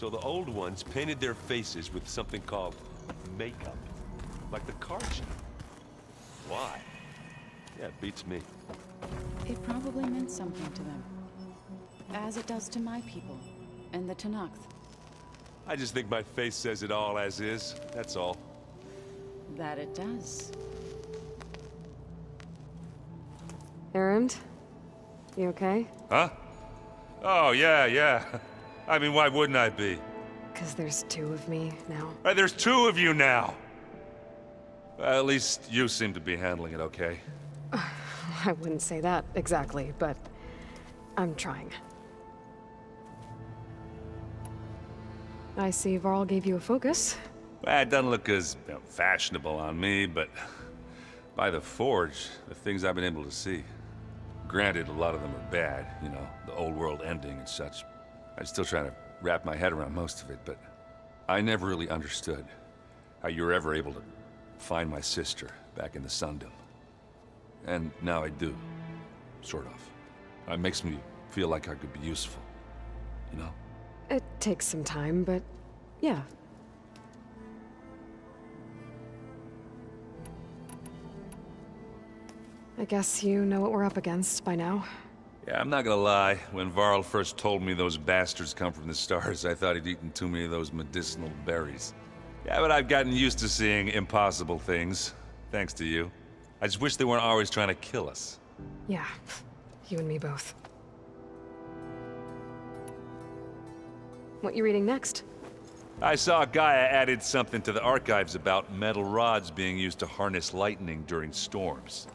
So the old ones painted their faces with something called makeup. Like the card shop. Why? Yeah, it beats me. It probably meant something to them. As it does to my people, and the Tanakh. I just think my face says it all as is, that's all. That it does. Erend? You okay? Huh? Oh, yeah. I mean, why wouldn't I be? Because there's two of me now. Right, there's two of you now! Well, at least you seem to be handling it okay. I wouldn't say that exactly, but I'm trying. I see Varl gave you a focus. Well, it doesn't look as fashionable on me, but by the Forge, the things I've been able to see. Granted, a lot of them are bad, you know, the old world ending and such. I'm still trying to wrap my head around most of it, but I never really understood how you were ever able to find my sister back in the Sundom. And now I do, sort of. It makes me feel like I could be useful, you know? It takes some time, but yeah. I guess you know what we're up against by now. Yeah, I'm not gonna lie. When Varl first told me those bastards come from the stars, I thought he'd eaten too many of those medicinal berries. Yeah, but I've gotten used to seeing impossible things, thanks to you. I just wish they weren't always trying to kill us. Yeah, you and me both. What you reading next? I saw Gaia added something to the archives about metal rods being used to harness lightning during storms.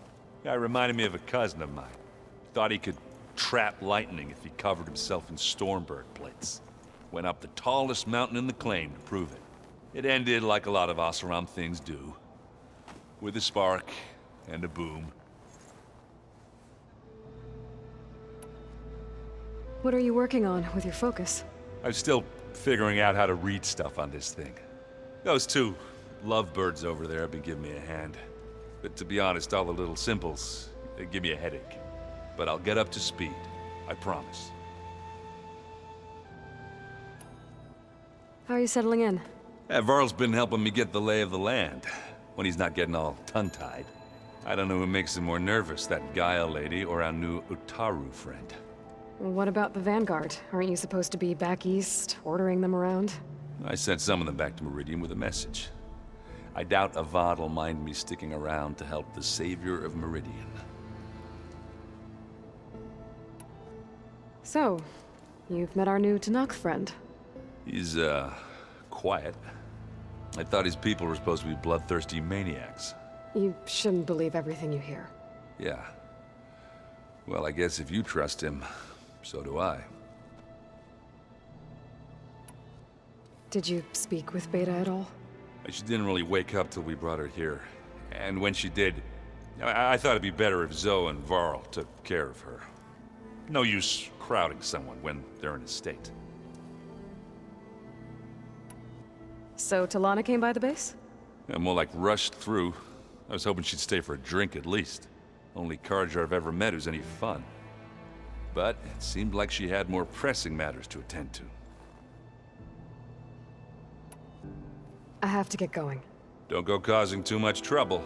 Guy reminded me of a cousin of mine. Thought he could trap lightning if he covered himself in Stormbird plates. Went up the tallest mountain in the claim to prove it. It ended like a lot of Oseram things do. With a spark and a boom. What are you working on with your focus? I'm still figuring out how to read stuff on this thing. Those two lovebirds over there have been giving me a hand. But to be honest, all the little symbols, they give me a headache. But I'll get up to speed, I promise. How are you settling in? Yeah, Varl's been helping me get the lay of the land, when he's not getting all tongue-tied. I don't know who makes him more nervous, that Gaia lady or our new Utaru friend. What about the Vanguard? Aren't you supposed to be back east, ordering them around? I sent some of them back to Meridian with a message. I doubt Avad will mind me sticking around to help the savior of Meridian. So, you've met our new Tanakh friend. He's, quiet. I thought his people were supposed to be bloodthirsty maniacs. You shouldn't believe everything you hear. Yeah. Well, I guess if you trust him, so do I. Did you speak with Beta at all? She didn't really wake up till we brought her here. And when she did, I thought it'd be better if Zoe and Varl took care of her. No use crowding someone when they're in a state. So Talana came by the base? Yeah, more like rushed through. I was hoping she'd stay for a drink at least. Only Carja I've ever met who's any fun. But it seemed like she had more pressing matters to attend to. I have to get going. Don't go causing too much trouble.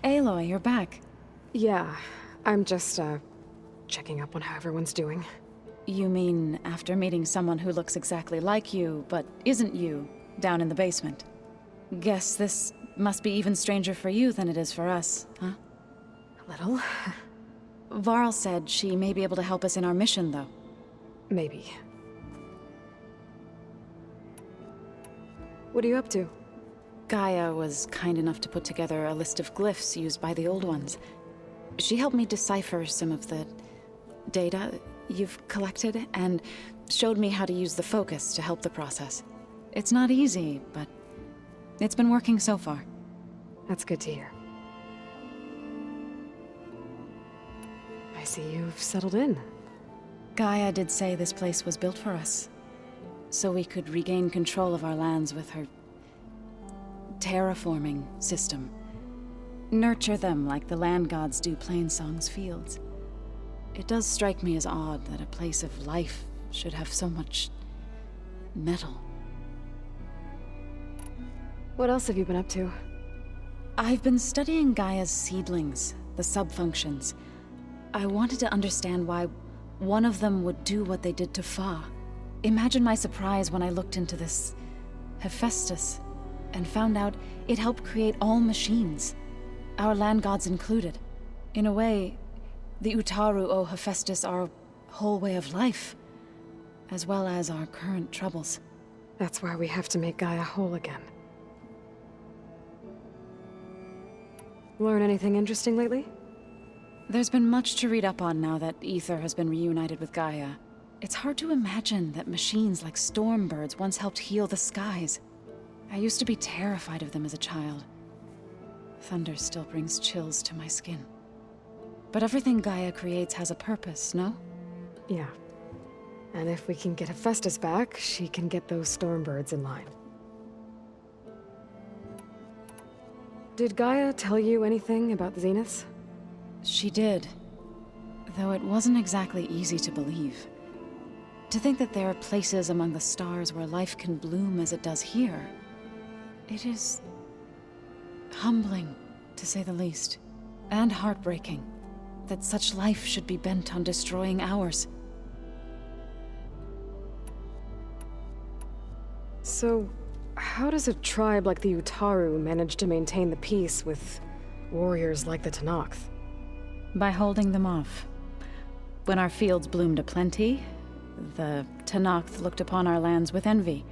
Aloy, you're back. Yeah, I'm just, checking up on how everyone's doing. You mean after meeting someone who looks exactly like you, but isn't you, down in the basement? Guess this must be even stranger for you than it is for us, huh? A little. Varl said she may be able to help us in our mission, though. Maybe. What are you up to? Gaia was kind enough to put together a list of glyphs used by the Old Ones. She helped me decipher some of the data you've collected, and showed me how to use the focus to help the process. It's not easy, but it's been working so far. That's good to hear. I see you've settled in. Gaia did say this place was built for us, so we could regain control of our lands with her terraforming system. Nurture them like the land gods do Plainsong's fields. It does strike me as odd that a place of life should have so much metal. What else have you been up to? I've been studying Gaia's seedlings, the subfunctions. I wanted to understand why one of them would do what they did to Fa. Imagine my surprise when I looked into this Hephaestus and found out it helped create all machines, our land gods included. In a way, the Utaru owe Hephaestus our whole way of life, as well as our current troubles. That's why we have to make Gaia whole again. Learn anything interesting lately? There's been much to read up on now that Ether has been reunited with Gaia. It's hard to imagine that machines like stormbirds once helped heal the skies. I used to be terrified of them as a child. Thunder still brings chills to my skin. But everything Gaia creates has a purpose, no? Yeah. And if we can get Hephaestus back, she can get those stormbirds in line. Did Gaia tell you anything about the Zeniths? She did. Though it wasn't exactly easy to believe. To think that there are places among the stars where life can bloom as it does here. It is humbling, to say the least. And heartbreaking. That such life should be bent on destroying ours. So, how does a tribe like the Utaru manage to maintain the peace with warriors like the Tenakth? By holding them off. When our fields bloomed aplenty, the Tenakth looked upon our lands with envy.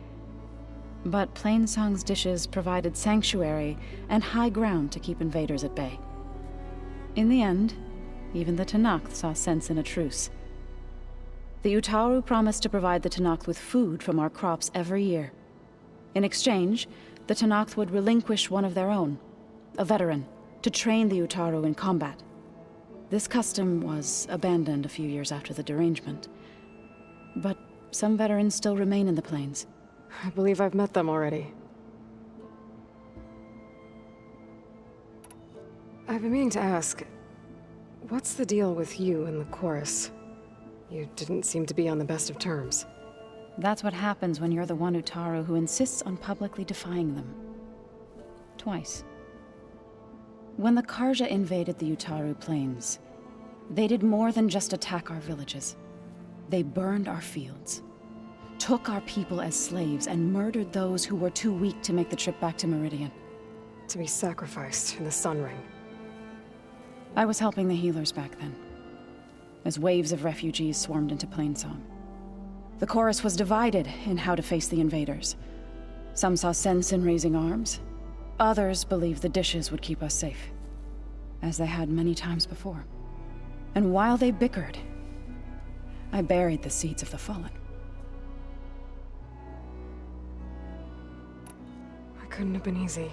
But Plainsong's dishes provided sanctuary and high ground to keep invaders at bay. In the end, even the Tenakth saw sense in a truce. The Utaru promised to provide the Tenakth with food from our crops every year. In exchange, the Tenakth would relinquish one of their own, a veteran, to train the Utaru in combat. This custom was abandoned a few years after the derangement. But some veterans still remain in the plains. I believe I've met them already. I've been meaning to ask, what's the deal with you and the chorus? You didn't seem to be on the best of terms. That's what happens when you're the one Utaru who insists on publicly defying them. Twice. When the Karja invaded the Utaru plains, they did more than just attack our villages. They burned our fields, took our people as slaves, and murdered those who were too weak to make the trip back to Meridian. To be sacrificed in the Sun Ring. I was helping the healers back then, as waves of refugees swarmed into Plainsong. The chorus was divided in how to face the invaders. Some saw sense in raising arms. Others believed the dishes would keep us safe, as they had many times before. And while they bickered, I buried the seeds of the fallen. It couldn't have been easy.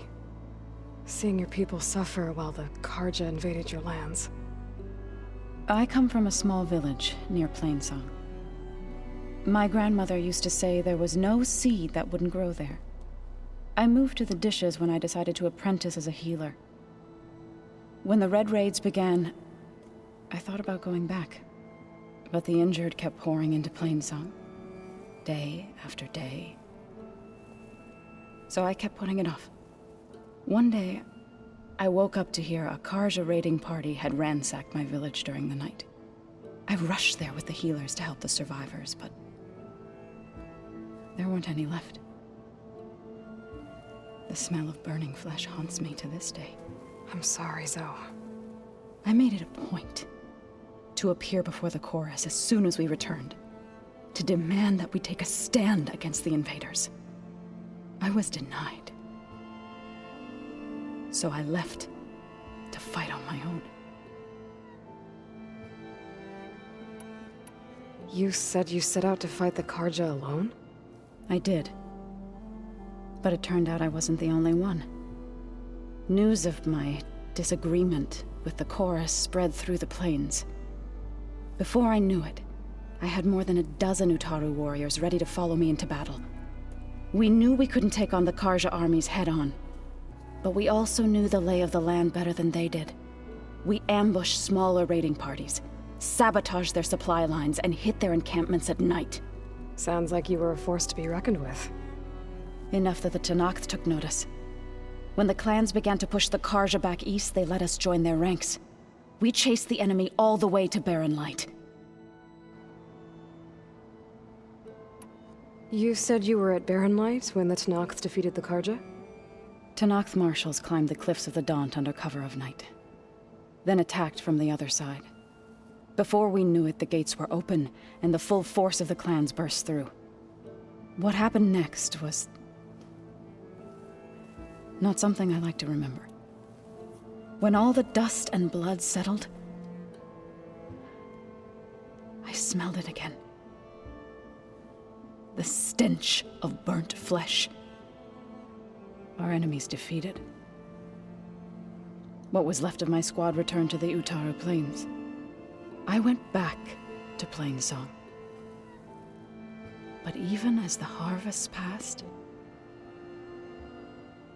Seeing your people suffer while the Karja invaded your lands. I come from a small village near Plainsong. My grandmother used to say there was no seed that wouldn't grow there. I moved to the dishes when I decided to apprentice as a healer. When the Red Raids began, I thought about going back. But the injured kept pouring into Plainsong, day after day. So I kept putting it off. One day, I woke up to hear a Karja raiding party had ransacked my village during the night. I rushed there with the healers to help the survivors, but there weren't any left. The smell of burning flesh haunts me to this day. I'm sorry, Zoe. I made it a point to appear before the chorus as soon as we returned, to demand that we take a stand against the invaders. I was denied. So I left to fight on my own. You said you set out to fight the Karja alone? I did. But it turned out I wasn't the only one. News of my disagreement with the chorus spread through the plains. Before I knew it, I had more than a dozen Utaru warriors ready to follow me into battle. We knew we couldn't take on the Karja armies head-on, But we also knew the lay of the land better than they did. We ambushed smaller raiding parties, sabotaged their supply lines, and hit their encampments at night. Sounds like you were a force to be reckoned with. Enough that the Tenakth took notice. When the clans began to push the Karja back east, they let us join their ranks. We chased the enemy all the way to Barren Light. You said you were at Barren Light when the Tenakth defeated the Karja? Tenakth marshals climbed the cliffs of the Daunt under cover of night, then attacked from the other side. Before we knew it, the gates were open, and the full force of the clans burst through. What happened next was not something I like to remember. When all the dust and blood settled, I smelled it again. The stench of burnt flesh. Our enemies defeated. What was left of my squad returned to the Utaru Plains. I went back to Plainsong. But even as the harvest passed,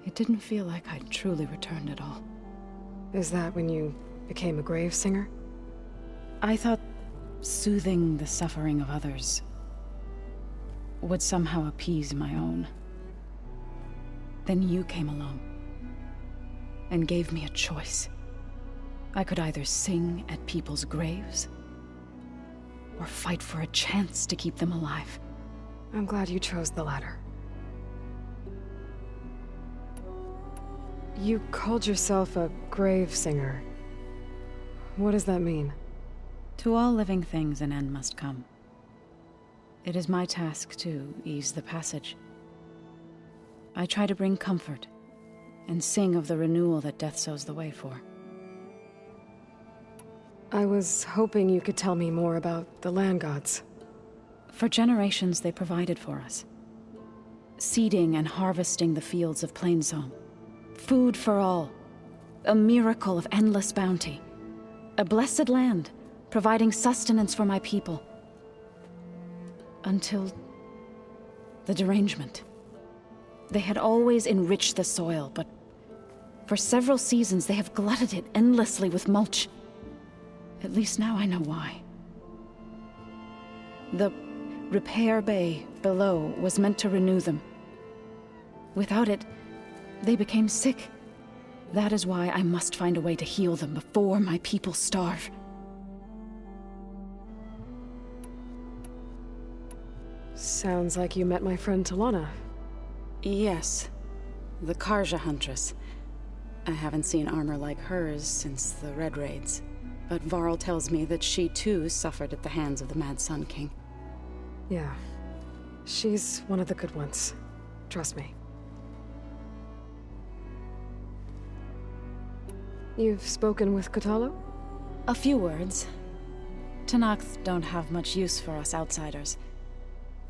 it didn't feel like I'd truly returned at all. Is that when you became a grave singer? I thought soothing the suffering of others would somehow appease my own. Then you came along and gave me a choice. I could either sing at people's graves or fight for a chance to keep them alive. I'm glad you chose the latter. You called yourself a grave singer. What does that mean? To all living things an end must come. It is my task to ease the passage. I try to bring comfort and sing of the renewal that death sows the way for. I was hoping you could tell me more about the land gods. For generations they provided for us. Seeding and harvesting the fields of Plainsong. Food for all. A miracle of endless bounty. A blessed land, providing sustenance for my people. Until the derangement. They had always enriched the soil, but for several seasons they have glutted it endlessly with mulch. At least now I know why. The repair bay below was meant to renew them. Without it, they became sick. That is why I must find a way to heal them before my people starve. Sounds like you met my friend Talana. Yes, the Karja Huntress. I haven't seen armor like hers since the Red Raids, but Varl tells me that she too suffered at the hands of the Mad Sun King. Yeah. She's one of the good ones. Trust me. You've spoken with Kotallo? A few words. Tenakth don't have much use for us outsiders.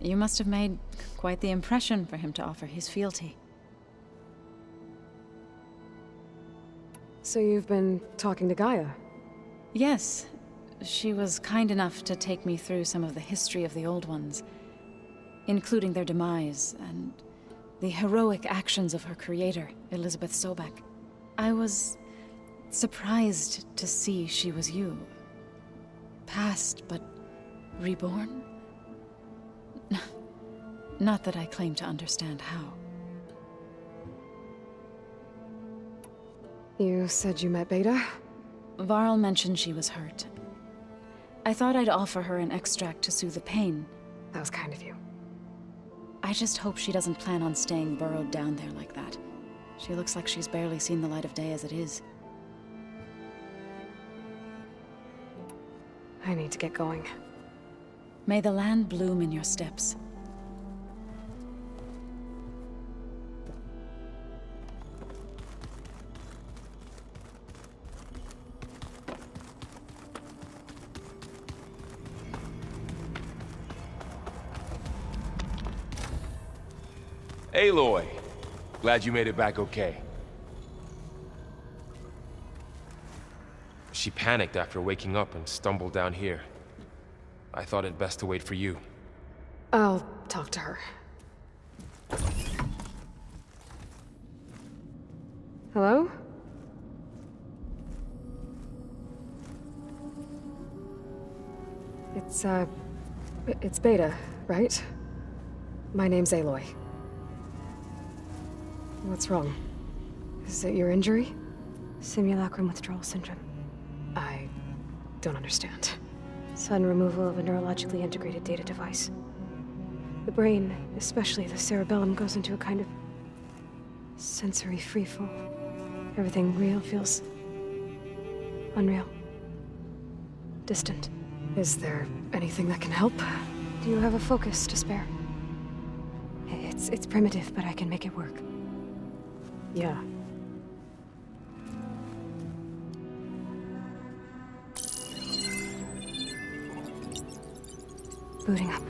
You must have made quite the impression for him to offer his fealty. So you've been talking to Gaia? Yes. She was kind enough to take me through some of the history of the Old Ones, including their demise and the heroic actions of her creator, Elizabeth Sobek. I was surprised to see she was you. Past, but reborn? Not that I claim to understand how. You said you met Beta? Varl mentioned she was hurt. I thought I'd offer her an extract to soothe the pain. That was kind of you. I just hope she doesn't plan on staying burrowed down there like that. She looks like she's barely seen the light of day as it is. I need to get going. May the land bloom in your steps. Aloy, glad you made it back okay. She panicked after waking up and stumbled down here. I thought it best to wait for you. I'll talk to her. Hello? It's Beta, right? My name's Aloy. What's wrong? Is it your injury? Simulacrum withdrawal syndrome. I don't understand. Sudden removal of a neurologically integrated data device. The brain, especially the cerebellum, goes into a kind of sensory freefall. Everything real feels unreal. Distant. Is there anything that can help? Do you have a focus to spare? It's primitive, but I can make it work. Yeah. Booting up.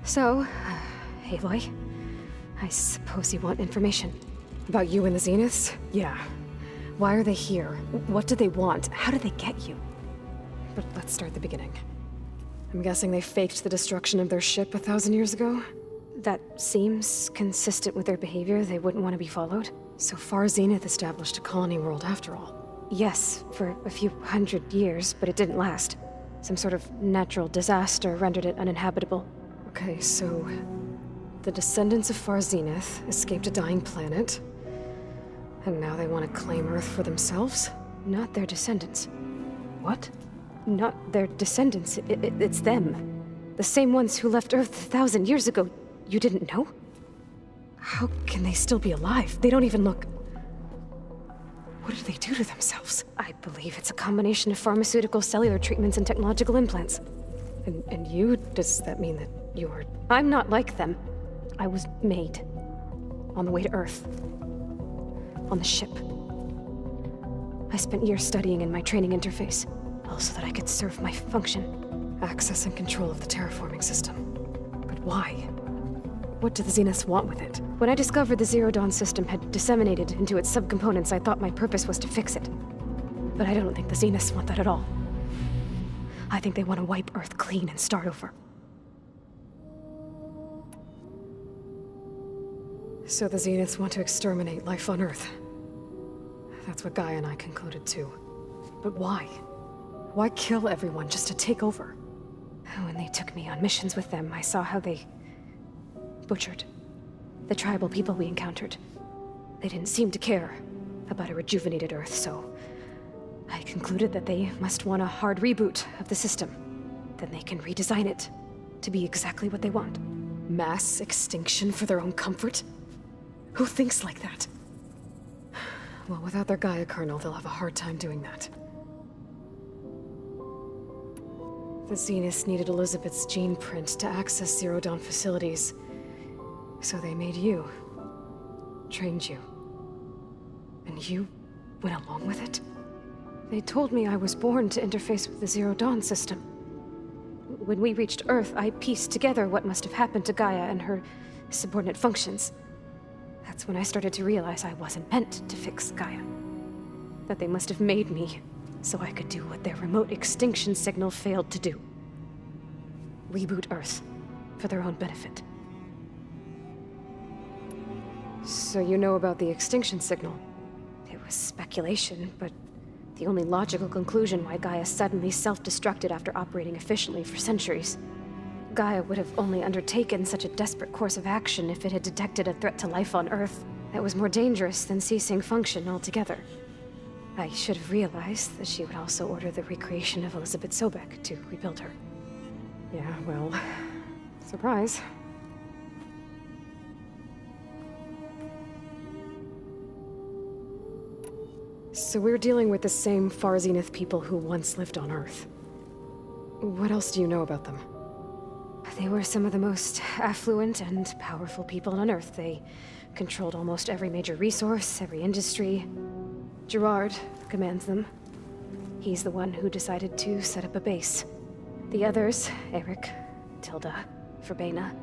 So, Aloy, I suppose you want information. About you and the Zeniths? Yeah. Why are they here? What do they want? How did they get you? But let's start at the beginning. I'm guessing they faked the destruction of their ship 1,000 years ago? That seems consistent with their behavior. They wouldn't want to be followed. So far, Zenith established a colony world after all. Yes, for a few hundred years, but it didn't last. Some sort of natural disaster rendered it uninhabitable. Okay, so the descendants of Far Zenith escaped a dying planet, and now they want to claim Earth for themselves? Not their descendants. What? Not their descendants. It's them. The same ones who left Earth 1,000 years ago. You didn't know? How can they still be alive? They don't even look... What do they do to themselves? I believe it's a combination of pharmaceutical, cellular treatments, and technological implants. And you? Does that mean that you are... I'm not like them. I was made. On the way to Earth. On the ship. I spent years studying in my training interface, all so that I could serve my function. Access and control of the terraforming system. But why? What do the Zeniths want with it? When I discovered the Zero Dawn system had disseminated into its subcomponents, I thought my purpose was to fix it. But I don't think the Zeniths want that at all. I think they want to wipe Earth clean and start over. So the Zeniths want to exterminate life on Earth. That's what Gaia and I concluded too. But why? Why kill everyone just to take over? When they took me on missions with them, I saw how they butchered the tribal people we encountered. They didn't seem to care about a rejuvenated Earth, so I concluded that they must want a hard reboot of the system. Then they can redesign it to be exactly what they want. Mass extinction for their own comfort? Who thinks like that? Well, without their Gaia kernel, they'll have a hard time doing that. The Zeniths needed Elizabeth's gene print to access Zero Dawn facilities. So they made you. Trained you. And you went along with it? They told me I was born to interface with the Zero Dawn system. When we reached Earth, I pieced together what must have happened to Gaia and her subordinate functions. That's when I started to realize I wasn't meant to fix Gaia. That they must have made me so I could do what their remote extinction signal failed to do. Reboot Earth for their own benefit. So you know about the extinction signal? It was speculation, but the only logical conclusion why Gaia suddenly self-destructed after operating efficiently for centuries. Gaia would have only undertaken such a desperate course of action if it had detected a threat to life on Earth that was more dangerous than ceasing function altogether. I should have realized that she would also order the recreation of Elizabeth Sobek to rebuild her. Yeah, well, surprise. So we're dealing with the same Far Zenith people who once lived on Earth. What else do you know about them? They were some of the most affluent and powerful people on Earth. They controlled almost every major resource, every industry. Gerard commands them. He's the one who decided to set up a base. The others, Eric, Tilda, Verbena,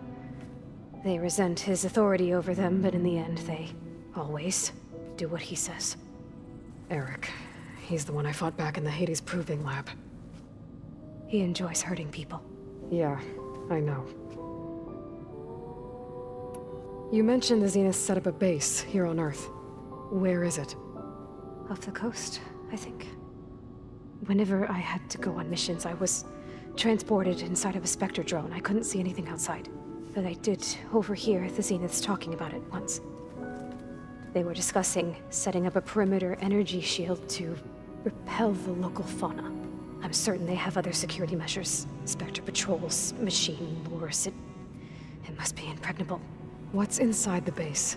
they resent his authority over them, but in the end, they always do what he says. Eric. He's the one I fought back in the Hades Proving Lab. He enjoys hurting people. Yeah, I know. You mentioned the Zenith set up a base here on Earth. Where is it? Off the coast, I think. Whenever I had to go on missions, I was transported inside of a Spectre drone. I couldn't see anything outside. But I did overhear the Zeniths talking about it once. They were discussing setting up a perimeter energy shield to repel the local fauna. I'm certain they have other security measures. Spectre patrols, machine wars. It must be impregnable. What's inside the base?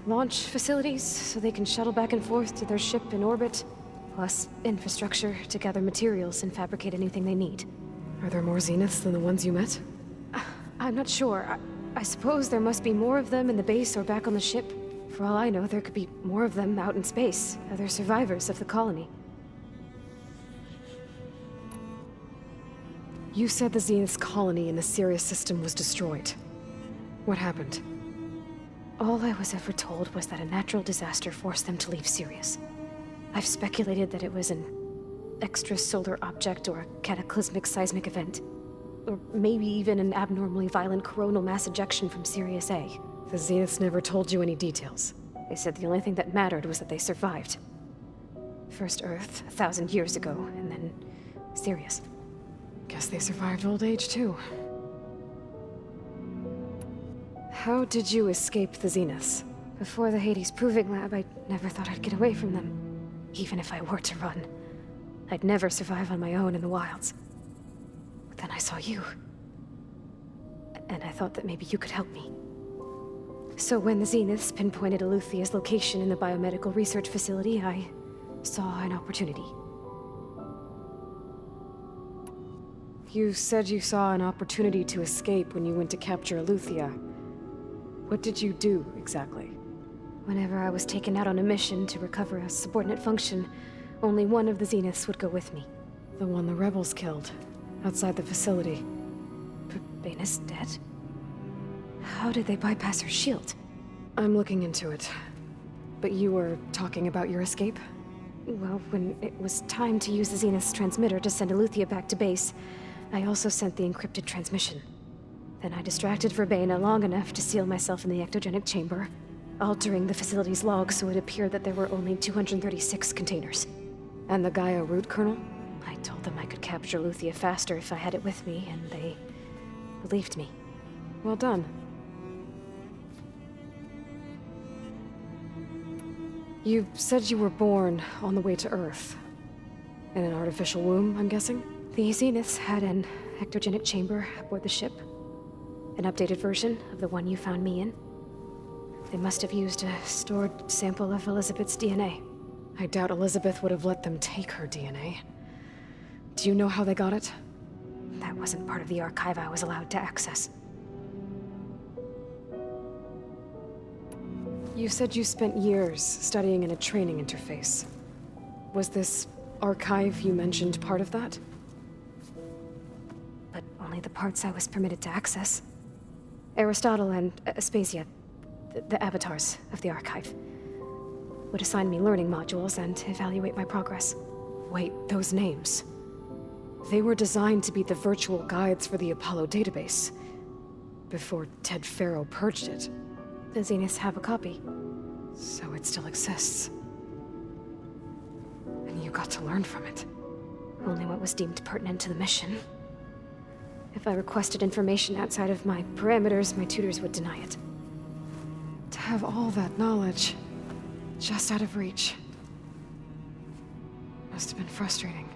Launch facilities, so they can shuttle back and forth to their ship in orbit. Plus infrastructure to gather materials and fabricate anything they need. Are there more Zeniths than the ones you met? I'm not sure. I suppose there must be more of them in the base or back on the ship. For all I know, there could be more of them out in space. Other survivors of the colony. You said the Zenith's colony in the Sirius system was destroyed. What happened? All I was ever told was that a natural disaster forced them to leave Sirius. I've speculated that it was an extrasolar object or a cataclysmic seismic event. Or maybe even an abnormally violent coronal mass ejection from Sirius A. The Zeniths never told you any details. They said the only thing that mattered was that they survived. First Earth, 1,000 years ago, and then Sirius. Guess they survived old age, too. How did you escape the Zeniths? Before the Hades Proving Lab, I never thought I'd get away from them. Even if I were to run. I'd never survive on my own in the wilds. But then I saw you. And I thought that maybe you could help me. So when the Zeniths pinpointed Eluthia's location in the biomedical research facility, I saw an opportunity. You said you saw an opportunity to escape when you went to capture Eluthia. What did you do, exactly? Whenever I was taken out on a mission to recover a subordinate function, only one of the Zeniths would go with me. The one the rebels killed, outside the facility. Baina's dead? How did they bypass her shield? I'm looking into it. But you were talking about your escape? Well, when it was time to use the Zenith's transmitter to send Eluthia back to base, I also sent the encrypted transmission. Then I distracted Verbena long enough to seal myself in the ectogenic chamber, altering the facility's log so it appeared that there were only 236 containers. And the Gaia root kernel? I told them I could capture Eluthia faster if I had it with me, and they believed me. Well done. You said you were born on the way to Earth. In an artificial womb, I'm guessing? The Zeniths had an ectogenic chamber aboard the ship. An updated version of the one you found me in. They must have used a stored sample of Elizabeth's DNA. I doubt Elizabeth would have let them take her DNA. Do you know how they got it? That wasn't part of the archive I was allowed to access. You said you spent years studying in a training interface. Was this archive you mentioned part of that? But only the parts I was permitted to access. Aristotle and Aspasia, the avatars of the archive, would assign me learning modules and evaluate my progress. Wait, those names. They were designed to be the virtual guides for the Apollo database, before Ted Faro purged it. The Zeniths have a copy. So it still exists. And you got to learn from it. Only what was deemed pertinent to the mission. If I requested information outside of my parameters, my tutors would deny it. To have all that knowledge, just out of reach. Must have been frustrating.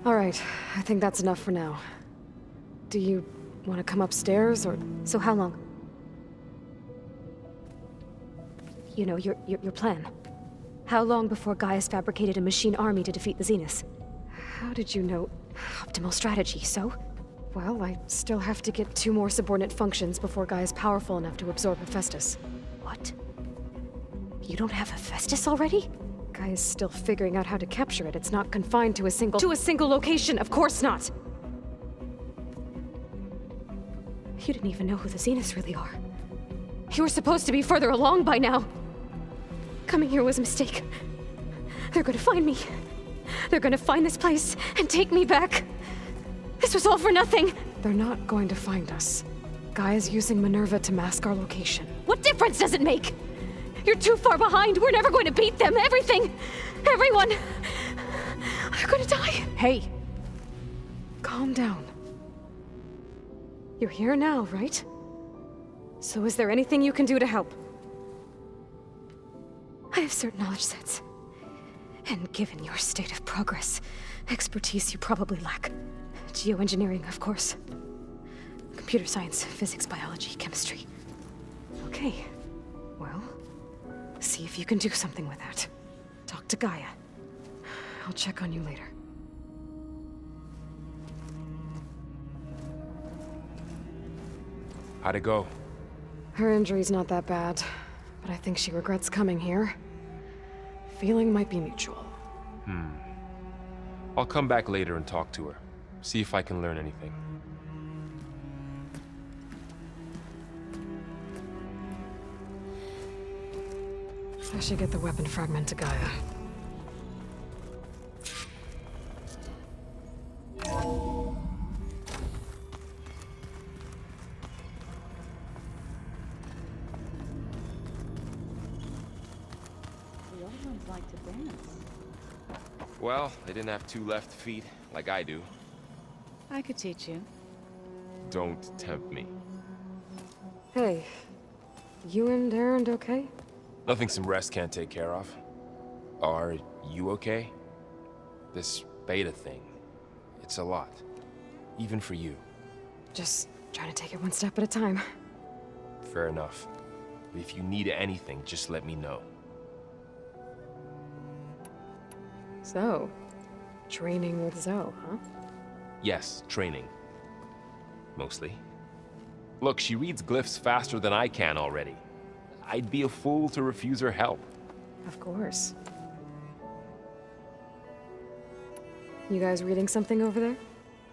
All right, I think that's enough for now. Do you want to come upstairs, or...? So how long? You know, your plan. How long before Gaia's fabricated a machine army to defeat the Zeniths? How did you know? Optimal strategy, so? Well, I still have to get 2 more subordinate functions before Gaia's powerful enough to absorb Hephaestus. What? You don't have Hephaestus already? Gaia's still figuring out how to capture it. It's not confined to a single... To a single location, of course not! You didn't even know who the Zeniths really are. You were supposed to be further along by now. Coming here was a mistake. They're gonna find me. They're gonna find this place and take me back. This was all for nothing. They're not going to find us. Gaia's using Minerva to mask our location. What difference does it make? You're too far behind. We're never going to beat them. Everything, everyone, are gonna die. Hey! Calm down. You're here now, right? So is there anything you can do to help? I have certain knowledge sets. And given your state of progress, expertise you probably lack. Geoengineering, of course. Computer science, physics, biology, chemistry. Okay. Well, see if you can do something with that. Talk to Gaia. I'll check on you later. How'd it go? Her injury's not that bad, but I think she regrets coming here. Feeling might be mutual. I'll come back later and talk to her. See if I can learn anything. I should get the weapon fragment to Gaia. Well, they didn't have two left feet, like I do. I could teach you. Don't tempt me. Hey, you and Erend okay? Nothing some rest can't take care of. Are you okay? This beta thing, it's a lot. Even for you. Just trying to take it one step at a time. Fair enough. If you need anything, just let me know. So, training with Zoe, huh? Yes, training. Mostly. Look, she reads glyphs faster than I can already. I'd be a fool to refuse her help. Of course. You guys reading something over there?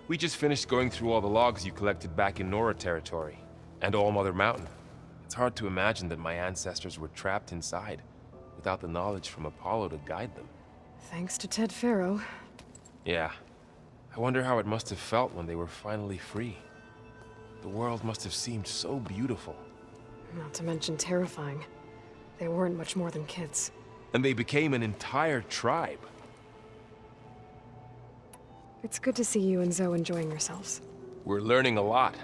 We just finished going through all the logs you collected back in Nora territory, and All Mother Mountain. It's hard to imagine that my ancestors were trapped inside, without the knowledge from Apollo to guide them. Thanks to Ted Faro. Yeah. I wonder how it must have felt when they were finally free. The world must have seemed so beautiful. Not to mention terrifying. They weren't much more than kids. And they became an entire tribe. It's good to see you and Zoe enjoying yourselves. We're learning a lot.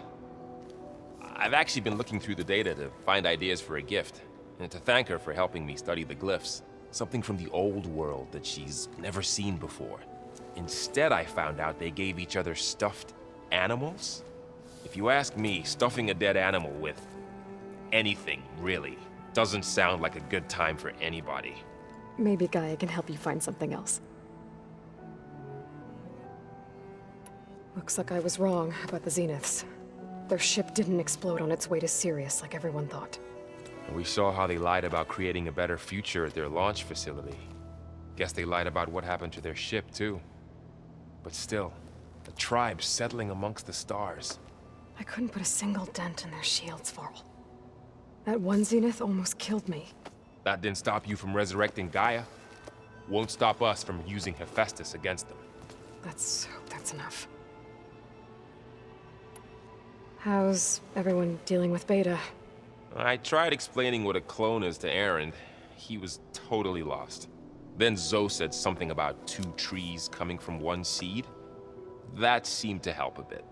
I've actually been looking through the data to find ideas for a gift, and to thank her for helping me study the glyphs. Something from the old world that she's never seen before. Instead, I found out they gave each other stuffed animals. If you ask me, stuffing a dead animal with anything, really, doesn't sound like a good time for anybody. Maybe Gaia can help you find something else. Looks like I was wrong about the Zeniths. Their ship didn't explode on its way to Sirius like everyone thought. And we saw how they lied about creating a better future at their launch facility. Guess they lied about what happened to their ship, too. But still, the tribe settling amongst the stars. I couldn't put a single dent in their shields, Varl. That one Zenith almost killed me. That didn't stop you from resurrecting Gaia. Won't stop us from using Hephaestus against them. Let's hope that's enough. How's everyone dealing with Beta? I tried explaining what a clone is to Erend. He was totally lost. Then Zoe said something about 2 trees coming from one seed. That seemed to help a bit.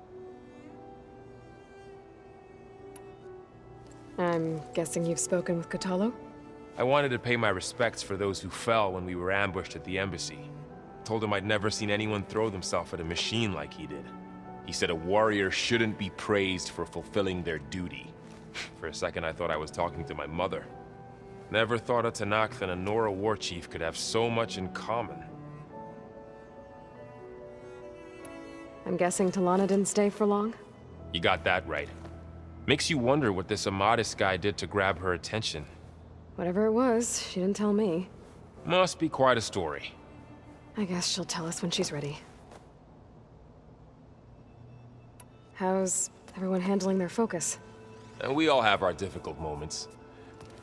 I'm guessing you've spoken with Kotallo? I wanted to pay my respects for those who fell when we were ambushed at the embassy. Told him I'd never seen anyone throw themselves at a machine like he did. He said a warrior shouldn't be praised for fulfilling their duty. For a second, I thought I was talking to my mother. Never thought a Tenakth and a Nora war chief could have so much in common. I'm guessing Talana didn't stay for long? You got that right. Makes you wonder what this Amadis guy did to grab her attention. Whatever it was, she didn't tell me. Must be quite a story. I guess she'll tell us when she's ready. How's everyone handling their focus? And we all have our difficult moments.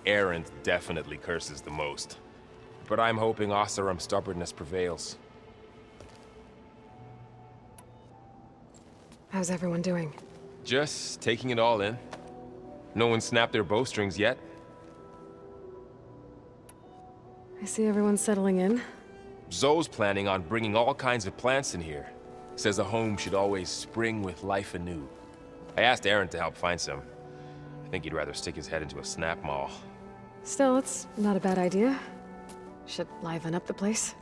Erend definitely curses the most. But I'm hoping Oseram's stubbornness prevails. How's everyone doing? Just taking it all in. No one snapped their bowstrings yet. I see everyone's settling in. Zoe's planning on bringing all kinds of plants in here. Says a home should always spring with life anew. I asked Aaron to help find some. I think he'd rather stick his head into a snap mall. Still, it's not a bad idea. Should liven up the place.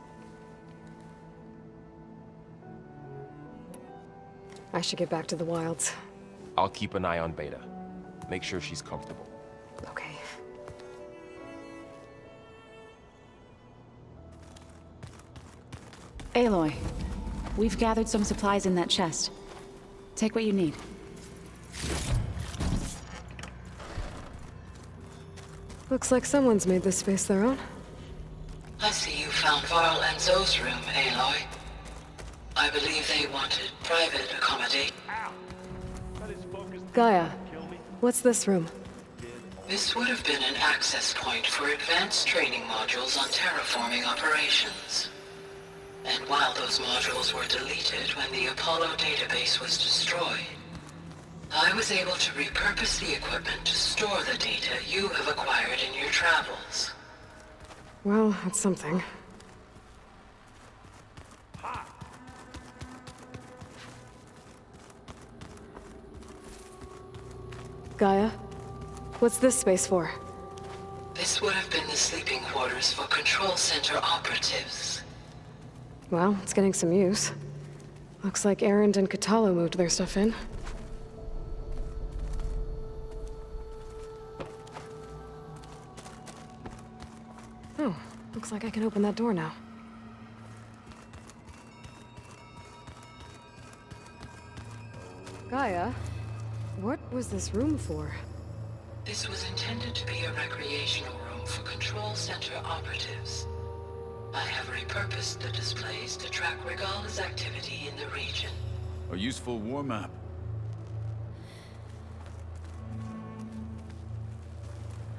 I should get back to the wilds. I'll keep an eye on Beta. Make sure she's comfortable. Okay. Aloy, we've gathered some supplies in that chest. Take what you need. Looks like someone's made this space their own. I see you found Varl and Zoe's room, Aloy. I believe they wanted private accommodation. Gaia, what's this room? This would have been an access point for advanced training modules on terraforming operations. And while those modules were deleted when the Apollo database was destroyed, I was able to repurpose the equipment to store the data you have acquired in your travels. Well, that's something. Gaia, what's this space for? This would have been the sleeping quarters for Control Center operatives. Well, it's getting some use. Looks like Erend and Katalo moved their stuff in. Oh, looks like I can open that door now. Gaia, what was this room for? This was intended to be a recreational room for Control Center operatives. I have repurposed the displays to track Regala's activity in the region. A useful war map.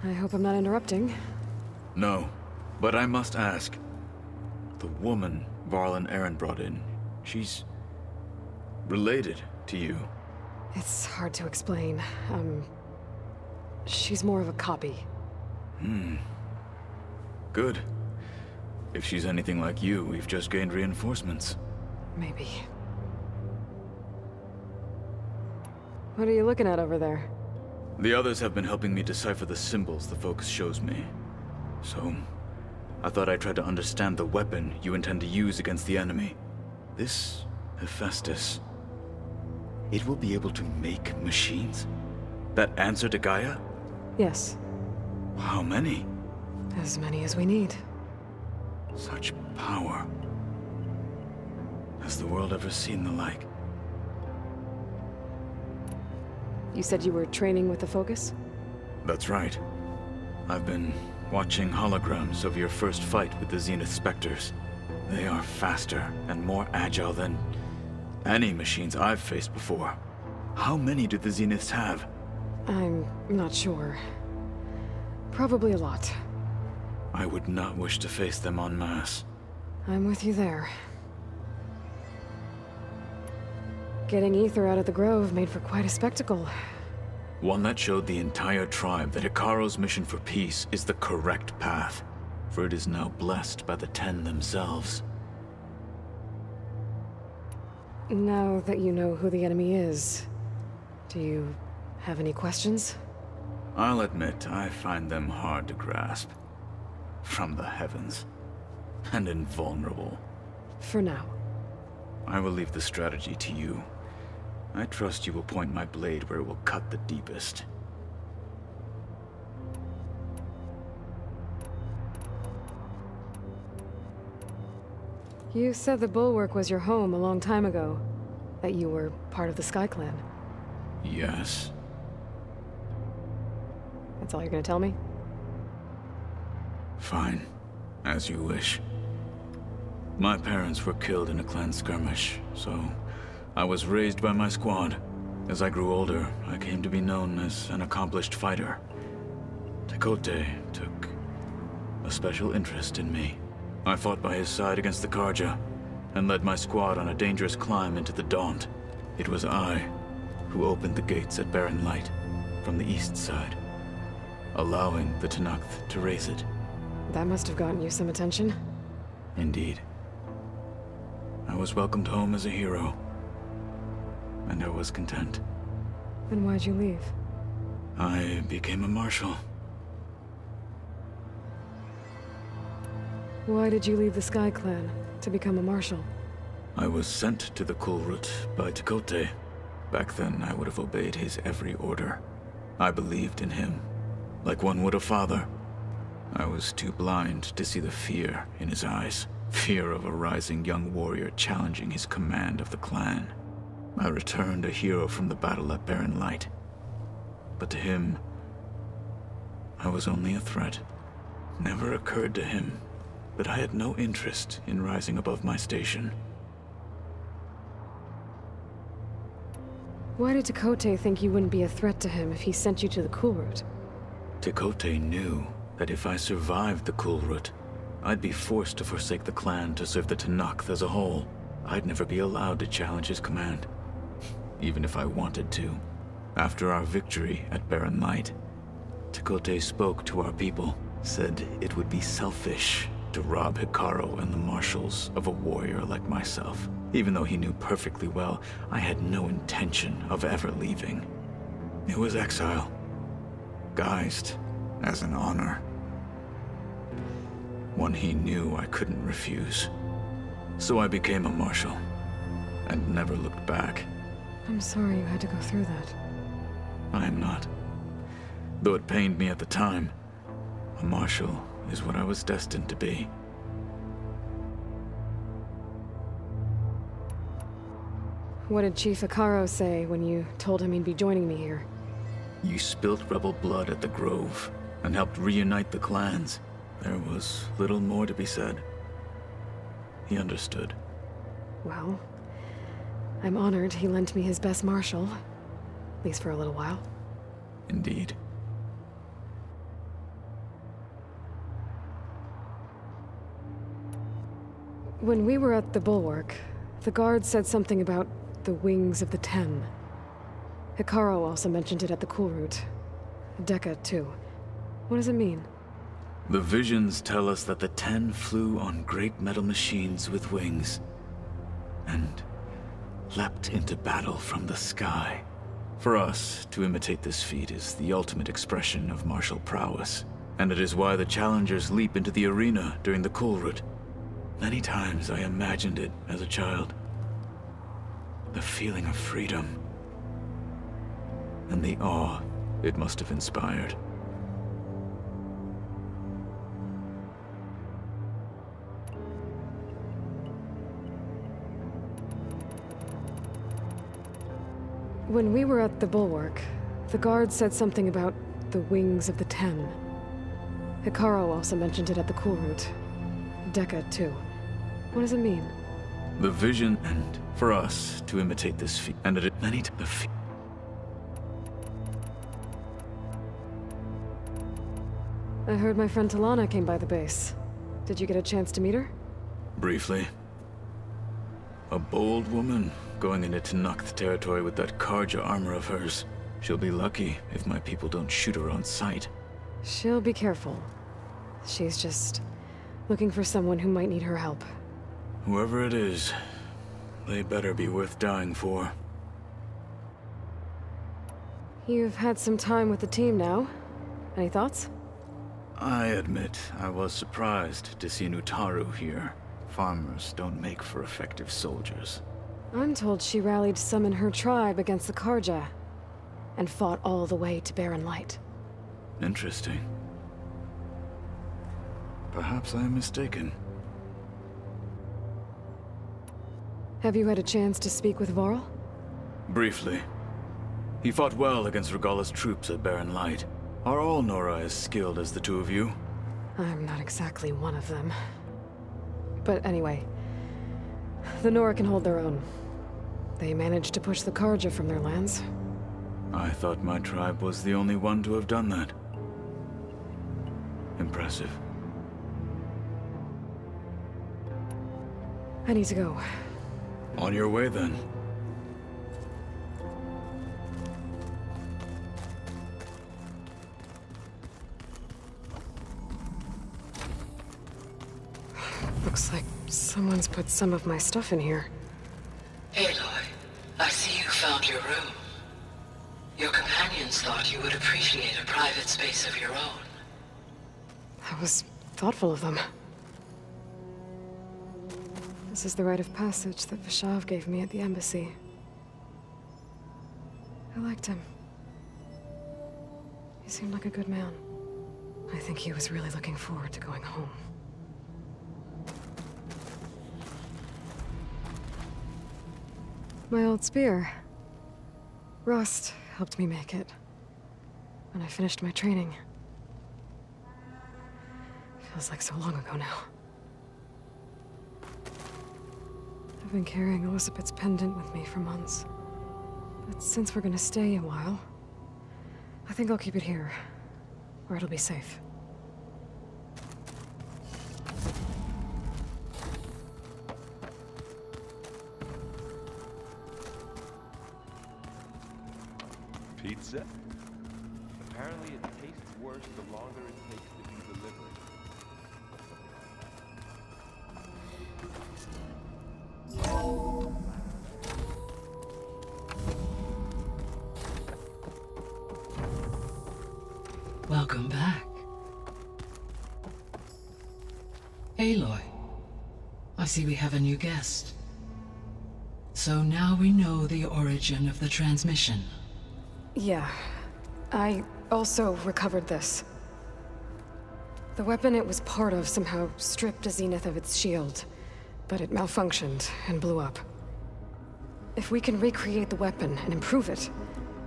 I hope I'm not interrupting. No, but I must ask. The woman Varl and Aaron brought in, she's related to you. It's hard to explain. She's more of a copy. Good. If she's anything like you, we've just gained reinforcements. Maybe. What are you looking at over there? The others have been helping me decipher the symbols the Focus shows me. So, I thought I'd try to understand the weapon you intend to use against the enemy. This Hephaestus, it will be able to make machines? That answer to Gaia? Yes. How many? As many as we need. Such power. Has the world ever seen the like? You said you were training with the Focus? That's right. I've been watching holograms of your first fight with the Zenith Spectres. They are faster and more agile than any machines I've faced before. How many do the Zeniths have? I'm not sure. Probably a lot. I would not wish to face them en masse. I'm with you there. Getting Ether out of the Grove made for quite a spectacle. One that showed the entire tribe that Ikaro's mission for peace is the correct path, for it is now blessed by the Ten themselves. Now that you know who the enemy is, do you have any questions? I'll admit, I find them hard to grasp. From the heavens. And invulnerable. For now. I will leave the strategy to you. I trust you will point my blade where it will cut the deepest. You said the Bulwark was your home a long time ago. That you were part of the Sky Clan. Yes. That's all you're gonna tell me? Fine. As you wish. My parents were killed in a clan skirmish, so I was raised by my squad. As I grew older, I came to be known as an accomplished fighter. Tekote took a special interest in me. I fought by his side against the Karja, and led my squad on a dangerous climb into the Daunt. It was I who opened the gates at Barren Light from the east side, allowing the Tenakth to raise it. That must have gotten you some attention. Indeed. I was welcomed home as a hero, and I was content. Then why'd you leave? I became a marshal. Why did you leave the Sky Clan to become a marshal? I was sent to the Kulrut by Tekote. Back then, I would have obeyed his every order. I believed in him, like one would a father. I was too blind to see the fear in his eyes. Fear of a rising young warrior challenging his command of the clan. I returned a hero from the battle at Barren Light. But to him, I was only a threat. Never occurred to him that I had no interest in rising above my station. Why did Tekote think you wouldn't be a threat to him if he sent you to the Kulrut? Tekote knew that if I survived the Kulrut, I'd be forced to forsake the clan to serve the Tenakth as a whole. I'd never be allowed to challenge his command, even if I wanted to. After our victory at Barren Light, Tekote spoke to our people, said it would be selfish to rob Hikaru and the marshals of a warrior like myself, even though he knew perfectly well I had no intention of ever leaving. It was exile, guised as an honor. One he knew I couldn't refuse. So I became a marshal, and never looked back. I'm sorry you had to go through that. I am not. Though it pained me at the time, a marshal is what I was destined to be. What did Chief Hikaru say when you told him he'd be joining me here? You spilt rebel blood at the Grove, and helped reunite the clans. There was little more to be said. He understood. Well, I'm honored he lent me his best marshal. At least for a little while. Indeed. When we were at the Bulwark, the guard said something about the Wings of the Ten. Hikaru also mentioned it at the Kulrut. Dekka, too. What does it mean? The visions tell us that the Ten flew on great metal machines with wings, and leapt into battle from the sky. For us, to imitate this feat is the ultimate expression of martial prowess, and it is why the challengers leap into the arena during the Kulrut. Many times I imagined it as a child. The feeling of freedom, and the awe it must have inspired. When we were at the Bulwark, the guard said something about the Wings of the Ten. Hikaru also mentioned it at the Kulrut. Dekka, too. What does it mean? The vision, and for us to imitate this feat, and it many the feat. I heard my friend Talana came by the base. Did you get a chance to meet her? Briefly. A bold woman, going into Tenakth territory with that Karja armor of hers. She'll be lucky if my people don't shoot her on sight. She'll be careful. She's just looking for someone who might need her help. Whoever it is, they better be worth dying for. You've had some time with the team now. Any thoughts? I admit, I was surprised to see Nutaru here. Farmers don't make for effective soldiers. I'm told she rallied some in her tribe against the Karja, and fought all the way to Barren Light. Interesting. Perhaps I am mistaken. Have you had a chance to speak with Varl? Briefly. He fought well against Regalla's troops at Barren Light. Are all Nora as skilled as the two of you? I'm not exactly one of them. But anyway, the Nora can hold their own. They managed to push the Karja from their lands. I thought my tribe was the only one to have done that. Impressive. I need to go. On your way, then. Someone's put some of my stuff in here. Aloy, I see you found your room. Your companions thought you would appreciate a private space of your own. That was thoughtful of them. This is the rite of passage that Vashav gave me at the embassy. I liked him. He seemed like a good man. I think he was really looking forward to going home. My old spear. Rust helped me make it. When I finished my training. Feels like so long ago now. I've been carrying Elizabeth's pendant with me for months. But since we're gonna stay a while, I think I'll keep it here, where it'll be safe. Pizza? Apparently it tastes worse the longer it takes to be delivered. Welcome back. Aloy, I see we have a new guest. So now we know the origin of the transmission. Yeah. I also recovered this. The weapon it was part of somehow stripped Zenith of its shield, but it malfunctioned and blew up. If we can recreate the weapon and improve it,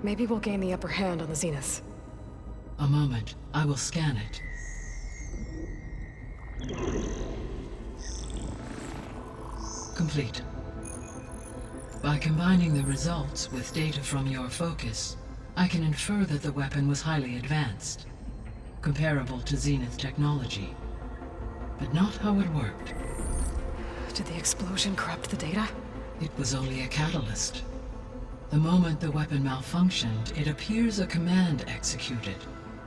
maybe we'll gain the upper hand on the Zeniths. A moment, I will scan it. Complete. By combining the results with data from your focus, I can infer that the weapon was highly advanced, comparable to Zenith technology, but not how it worked. Did the explosion corrupt the data? It was only a catalyst. The moment the weapon malfunctioned, it appears a command executed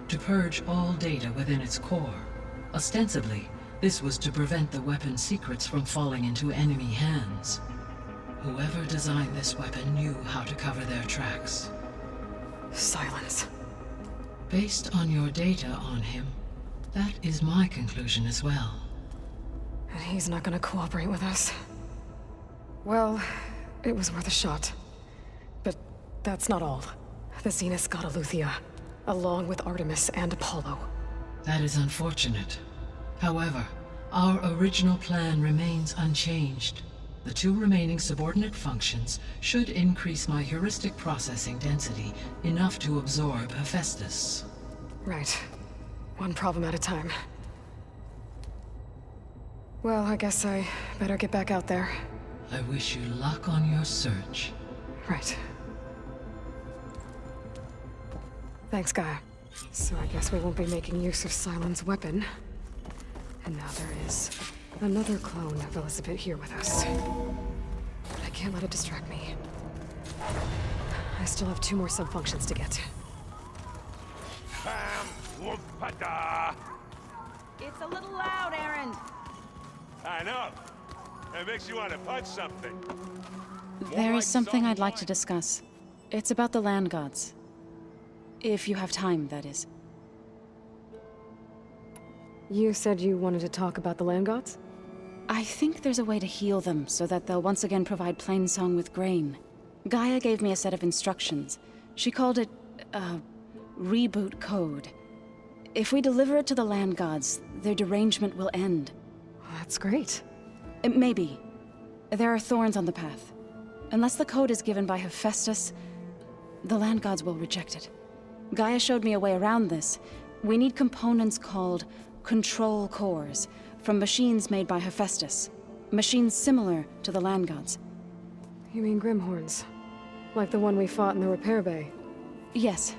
to purge all data within its core. Ostensibly, this was to prevent the weapon's secrets from falling into enemy hands. Whoever designed this weapon knew how to cover their tracks. Silence. Based on your data on him, that is my conclusion as well. And he's not gonna cooperate with us. Well, it was worth a shot. But that's not all. The Zeniths got Aletheia, along with Artemis and Apollo. That is unfortunate. However, our original plan remains unchanged. The two remaining subordinate functions should increase my heuristic processing density enough to absorb Hephaestus. Right. One problem at a time. Well, I guess I better get back out there. I wish you luck on your search. Right. Thanks, Gaia. So I guess we won't be making use of Sylens' weapon. And now there is another clone of Elizabeth here with us. But I can't let it distract me. I still have 2 more sub-functions to get. It's a little loud, Aaron. I know. It makes you want to punch something. There is something I'd like to discuss. It's about the land gods. If you have time, that is. You said you wanted to talk about the land gods? I think there's a way to heal them so that they'll once again provide Plainsong with grain. Gaia gave me a set of instructions. She called it, reboot code. If we deliver it to the land gods, their derangement will end. Well, that's great. Maybe. There are thorns on the path. Unless the code is given by Hephaestus, the land gods will reject it. Gaia showed me a way around this. We need components called control cores, from machines made by Hephaestus. Machines similar to the land gods. You mean Grimhorns? Like the one we fought in the repair bay? Yes.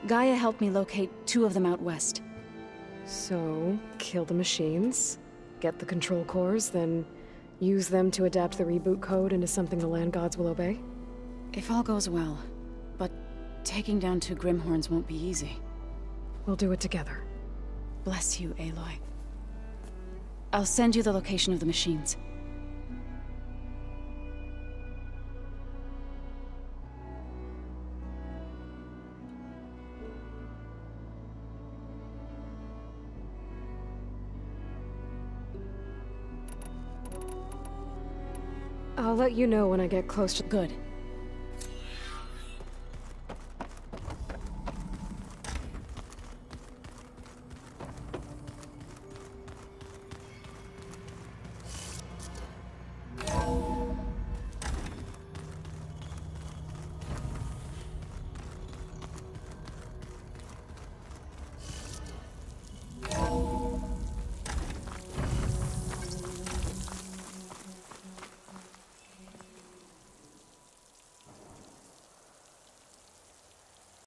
Gaia helped me locate 2 of them out west. So, kill the machines, get the control cores, then use them to adapt the reboot code into something the land gods will obey? If all goes well. But taking down 2 Grimhorns won't be easy. We'll do it together. Bless you, Aloy. I'll send you the location of the machines. I'll let you know when I get close to... Good.